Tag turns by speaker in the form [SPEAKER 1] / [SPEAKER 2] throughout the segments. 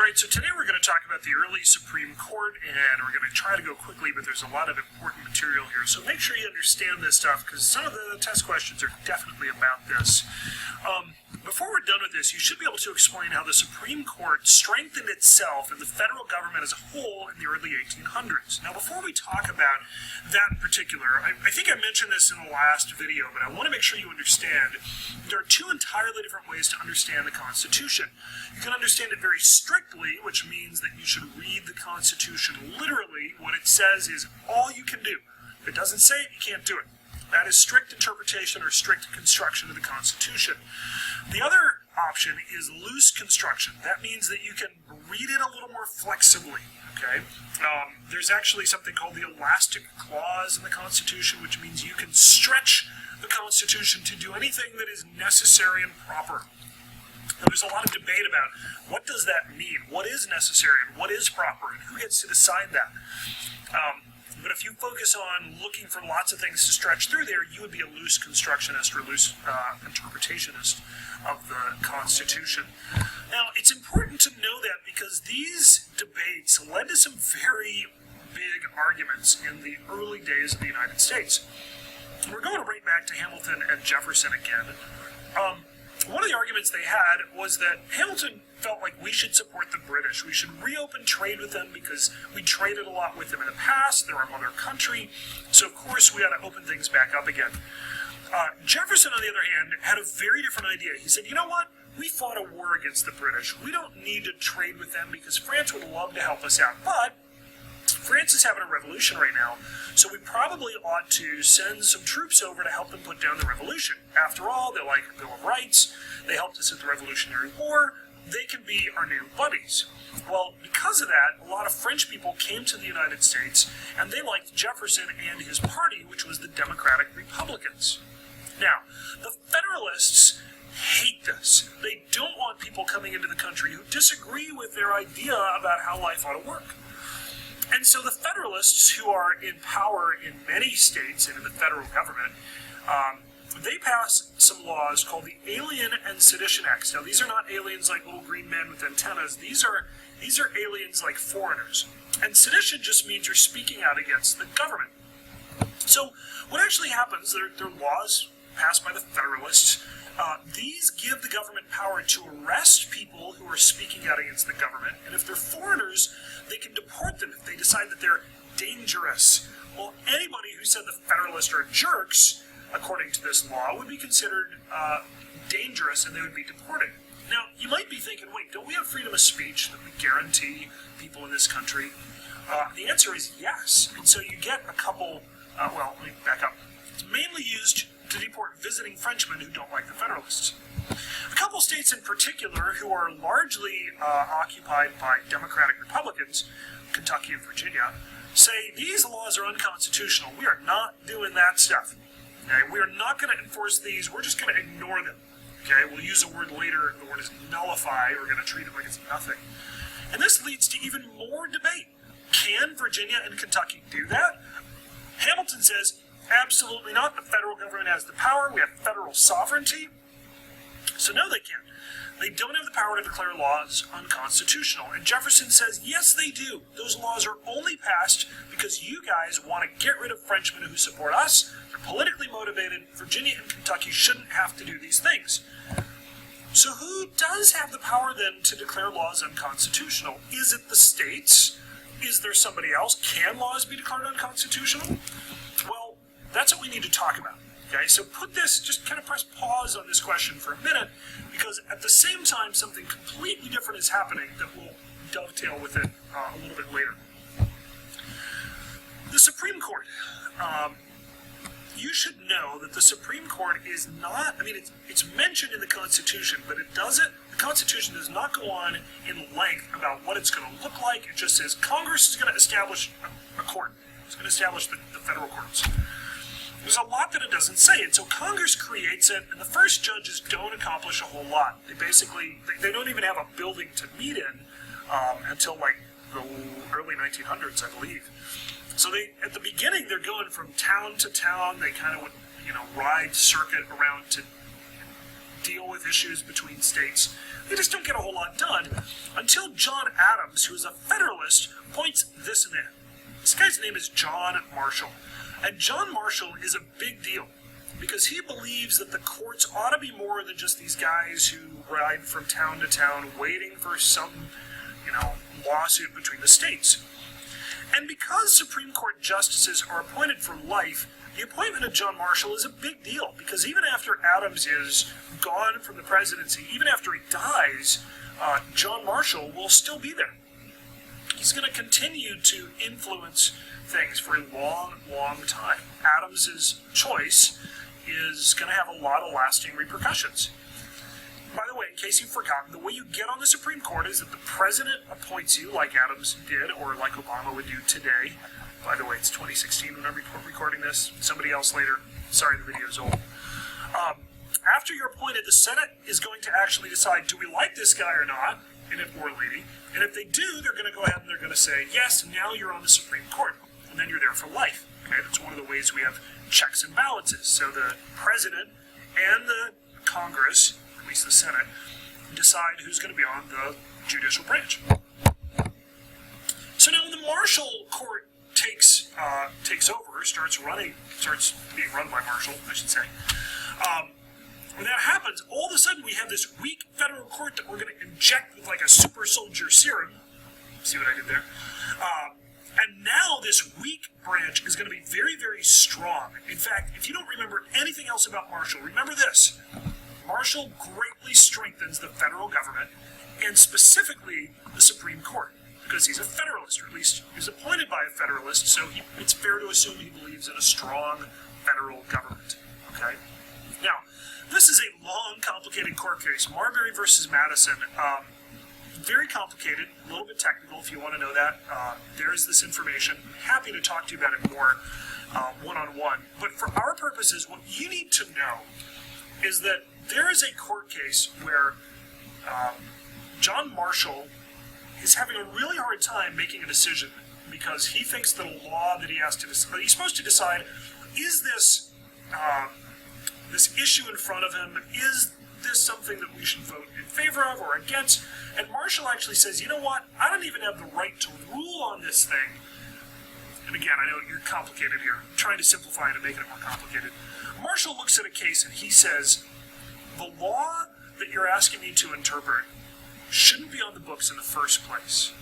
[SPEAKER 1] right, so today we're going to talk about the early Supreme Court, and we're going to try to go quickly, but there's a lot of important material here. So make sure you understand this stuff, because some of the test questions are definitely about this. Before we're done with this, you should be able to explain how the Supreme Court strengthened itself and the federal government as a whole in the early 1800s. Now, before we talk about that in particular, I think I mentioned this in the last video, but I want to make sure you understand there are two entirely different ways to understand the Constitution. You can understand it very strictly, which means that you should read the Constitution literally. What it says is all you can do. If it doesn't say it, you can't do it. That is strict interpretation or strict construction of the Constitution. The other option is loose construction. That means that you can read it a little more flexibly. Okay? There's actually something called the elastic clause in the Constitution, which means you can stretch the Constitution to do anything that is necessary and proper. Now, there's a lot of debate about what does that mean, what is necessary and what is proper, and who gets to decide that. But if you focus on looking for lots of things to stretch through there, you would be a loose constructionist or loose interpretationist of the Constitution. Now, it's important to know that because these debates led to some very big arguments in the early days of the United States. We're going right back to Hamilton and Jefferson again. One of the arguments they had was that Hamilton felt like we should support the British. We should reopen trade with them because we traded a lot with them in the past. They're our mother country. So, of course, we ought to open things back up again. Jefferson, on the other hand, had a very different idea. He said, you know what? We fought a war against the British. We don't need to trade with them because France would love to help us out. But France is having a revolution right now, so we probably ought to send some troops over to help them put down the revolution. After all, they're like a Bill of Rights. They helped us at the Revolutionary War. They can be our new buddies. Well, because of that, a lot of French people came to the United States, and they liked Jefferson and his party, which was the Democratic Republicans. Now, the Federalists hate this. They don't want people coming into the country who disagree with their idea about how life ought to work. And so the Federalists, who are in power in many states and in the federal government, they pass some laws called the Alien and Sedition Acts. Now, these are not aliens like little green men with antennas. These are aliens like foreigners. And sedition just means you're speaking out against the government. So what actually happens, they're laws passed by the Federalists. These give the government power to arrest people who are speaking out against the government. And if they're foreigners, they can deport them if they decide that they're dangerous. Well, anybody who said the Federalists are jerks, according to this law, would be considered dangerous and they would be deported. Now, you might be thinking, wait, don't we have freedom of speech that we guarantee people in this country? The answer is yes. And so you get a couple, let me back up. It's mainly used to deport visiting Frenchmen who don't like the Federalists. A couple states in particular who are largely occupied by Democratic Republicans, Kentucky and Virginia, say these laws are unconstitutional. We are not doing that stuff. Okay? We are not going to enforce these. We're just going to ignore them. Okay? We'll use a word later. The word is nullify. We're going to treat it like it's nothing. And this leads to even more debate. Can Virginia and Kentucky do that? Hamilton says, absolutely not. The federal government has the power. We have federal sovereignty. So no, they can't. They don't have the power to declare laws unconstitutional. And Jefferson says, yes, they do. Those laws are only passed because you guys want to get rid of Frenchmen who support us. They're politically motivated. Virginia and Kentucky shouldn't have to do these things. So who does have the power then to declare laws unconstitutional? Is it the states? Is there somebody else? Can laws be declared unconstitutional? Well, that's what we need to talk about. Okay, so just kind of press pause on this question for a minute, because at the same time, something completely different is happening that will dovetail with it a little bit later. The Supreme Court. You should know that the Supreme Court is not, it's mentioned in the Constitution, but the Constitution does not go on in length about what it's going to look like. It just says Congress is going to establish a court. It's going to establish the federal courts. There's a lot that it doesn't say, and so Congress creates it, and the first judges don't accomplish a whole lot. They don't even have a building to meet in until like the early 1900s, I believe. So at the beginning, they're going from town to town. They kind of would, ride circuit around to deal with issues between states. They just don't get a whole lot done until John Adams, who is a Federalist, points this man. This guy's name is John Marshall. And John Marshall is a big deal because he believes that the courts ought to be more than just these guys who ride from town to town waiting for some, lawsuit between the states. And because Supreme Court justices are appointed for life, the appointment of John Marshall is a big deal because even after Adams is gone from the presidency, even after he dies, John Marshall will still be there. He's going to continue to influence things for a long, long time. Adams's choice is going to have a lot of lasting repercussions. By the way, in case you've forgotten, the way you get on the Supreme Court is that the president appoints you, like Adams did, or like Obama would do today. By the way, it's 2016 when I'm recording this. Somebody else later. Sorry, the video's old. After you're appointed, the Senate is going to actually decide, do we like this guy or not, or lady? And if they do, they're going to go ahead and they're going to say, yes, now you're on the Supreme Court. And then you're there for life. Okay, that's one of the ways we have checks and balances. So the president and the Congress, at least the Senate, decide who's going to be on the judicial branch. So now when the Marshall Court takes over, starts being run by Marshall, I should say. When that happens, all of a sudden we have this weak federal court that we're going to inject with like a super soldier serum. See what I did there? And now this weak branch is going to be very, very strong. In fact, if you don't remember anything else about Marshall, remember this. Marshall greatly strengthens the federal government, and specifically the Supreme Court, because he's a Federalist, or at least he was appointed by a Federalist, so it's fair to assume he believes in a strong federal government. Okay? Now, this is a long, complicated court case. Marbury versus Madison. Very complicated, a little bit technical if you want to know that. There's this information. Happy to talk to you about it more one-on-one. But for our purposes, what you need to know is that there is a court case where John Marshall is having a really hard time making a decision because he thinks that a law that he has to decide, he's supposed to decide, is this issue in front of him, is this something that we should vote in favor of or against? And Marshall actually says, you know what, I don't even have the right to rule on this thing. And again, I know you're complicated here. I'm trying to simplify it and make it more complicated. Marshall looks at a case and he says, the law that you're asking me to interpret shouldn't be on the books in the first place.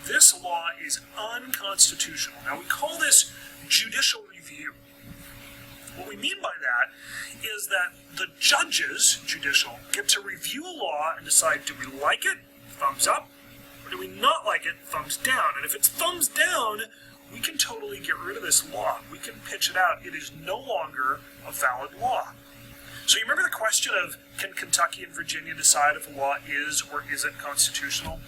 [SPEAKER 1] This law is unconstitutional. Now, we call this judicial review. What we mean by that is that the judges, judicial, get to review a law and decide, do we like it, thumbs up, or do we not like it, thumbs down? And if it's thumbs down, we can totally get rid of this law. We can pitch it out. It is no longer a valid law. So you remember the question of, can Kentucky and Virginia decide if a law is or isn't constitutional?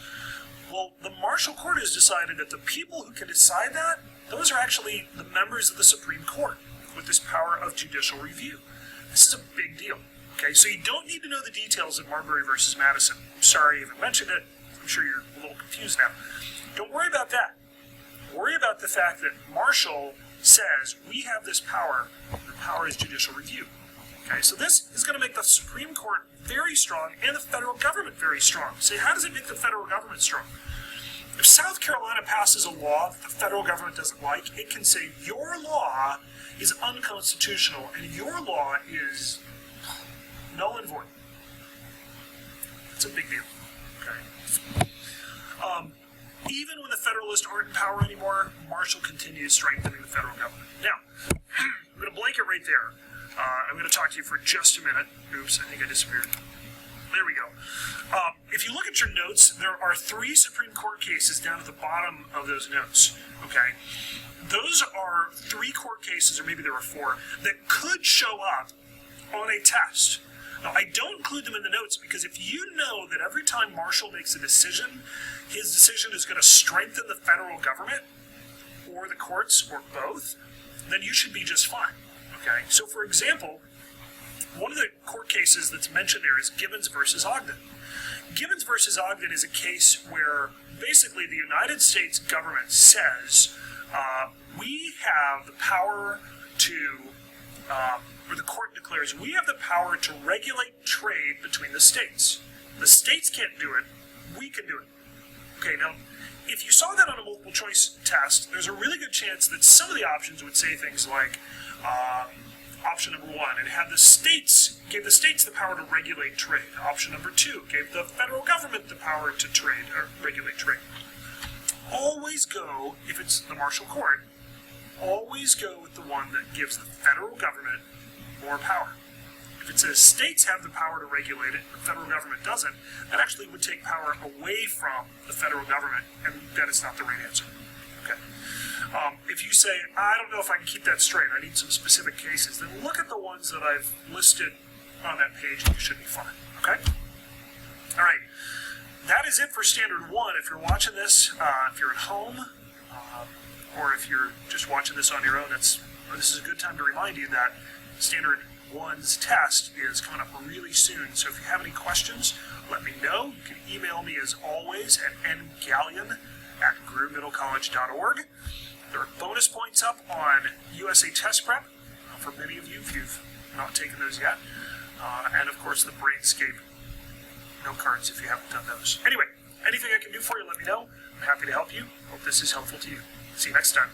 [SPEAKER 1] Well, the Marshall Court has decided that the people who can decide that, those are actually the members of the Supreme Court with this power of judicial review. This is a big deal. Okay, so you don't need to know the details of Marbury versus Madison. I'm sorry I even mentioned it. I'm sure you're a little confused now. Don't worry about that. Worry about the fact that Marshall says we have this power. The power is judicial review. Okay, so this is going to make the Supreme Court very strong and the federal government very strong. So how does it make the federal government strong? If South Carolina passes a law that the federal government doesn't like, it can say your law is unconstitutional and your law is null and void. It's a big deal. Okay. Even when the Federalists aren't in power anymore, Marshall continues strengthening the federal government. Now, I'm going to blanket right there. I'm going to talk to you for just a minute. Oops, I think I disappeared. There we go. If you look at your notes, there are 3 Supreme Court cases down at the bottom of those notes. Okay? Those are 3 court cases, or maybe there were 4, that could show up on a test. Now, I don't include them in the notes because if you know that every time Marshall makes a decision, his decision is going to strengthen the federal government, or the courts, or both, then you should be just fine. Okay? So, for example, one of the court cases that's mentioned there is Gibbons versus Ogden. Gibbons versus Ogden is a case where basically the United States government says we have the power to where the court declares we have the power to regulate trade between the states. The states can't do it, we can do it. Okay, now, if you saw that on a multiple choice test, there's a really good chance that some of the options would say things like, option number 1, it had gave the states the power to regulate trade. Option number 2 gave the federal government the power to trade or regulate trade. Always go, if it's the Marshall Court, always go with the one that gives the federal government more power. If it says states have the power to regulate it, the federal government doesn't, that actually would take power away from the federal government, and that is not the right answer. Okay. If you say, I don't know if I can keep that straight, I need some specific cases, then look at the ones that I've listed on that page and you should be fine. Okay? All right. That is it for Standard 1. If you're watching this, if you're at home, or if you're just watching this on your own, this is a good time to remind you that Standard 1's test is coming up really soon. So if you have any questions, let me know. You can email me as always at ngallion@grewmiddlecollege.org. There are bonus points up on USA Test Prep for many of you if you've not taken those yet. And of course the Brainscape note cards if you haven't done those. Anyway, anything I can do for you, let me know. I'm happy to help you. Hope this is helpful to you. See you next time.